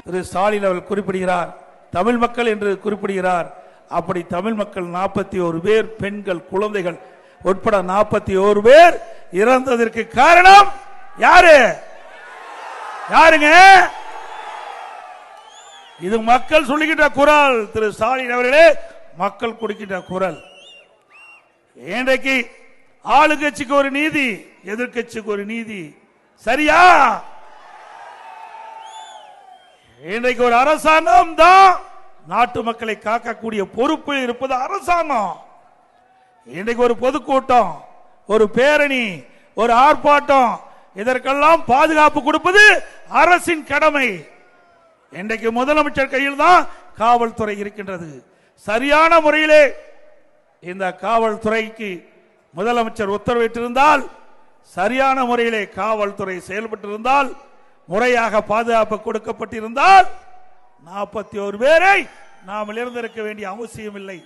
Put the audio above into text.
திரு ஸ்டாலின் அவர்கள் குறிப்பிடுகிறார், தமிழ் மக்கள் என்று குறிப்பிடுகிறார். அப்படி தமிழ் மக்கள் 41 பேர், பெண்கள் குழந்தைகள் உட்பட 41 பேர் இறந்ததற்கு காரணம் யாரு? யாருங்க? இது மக்கள் சொல்லுகின்ற குரல். திரு ஸ்டாலின் அவர்களே, மக்கள் கொடுக்கின்ற குரல். இன்றைக்கு ஆளுங்கட்சிக்கு ஒரு நீதி, எதிர்கட்சிக்கு ஒரு நீதி. சரியா? இன்றைக்கு ஒரு அரசாங்கம் தான் நாட்டு மக்களை காக்கக்கூடிய பொறுப்பு இருப்பது அரசாங்கம். இன்றைக்கு ஒரு பொதுக்கூட்டம், ஒரு பேரணி, ஒரு ஆர்ப்பாட்டம், இதற்கெல்லாம் பாதுகாப்பு கொடுப்பது அரசின் கடமை. இன்றைக்கு முதலமைச்சர் கையில் தான் காவல்துறை இருக்கின்றது. சரியான முறையிலே இந்த காவல்துறைக்கு முதலமைச்சர் உத்தரவிட்டிருந்தால், சரியான முறையிலே காவல்துறை செயல்பட்டிருந்தால், முறையாக பாதுகாப்பு கொடுக்கப்பட்டிருந்தால் 41 பேரை நாம் இழந்திருக்க வேண்டிய அவசியம் இல்லை.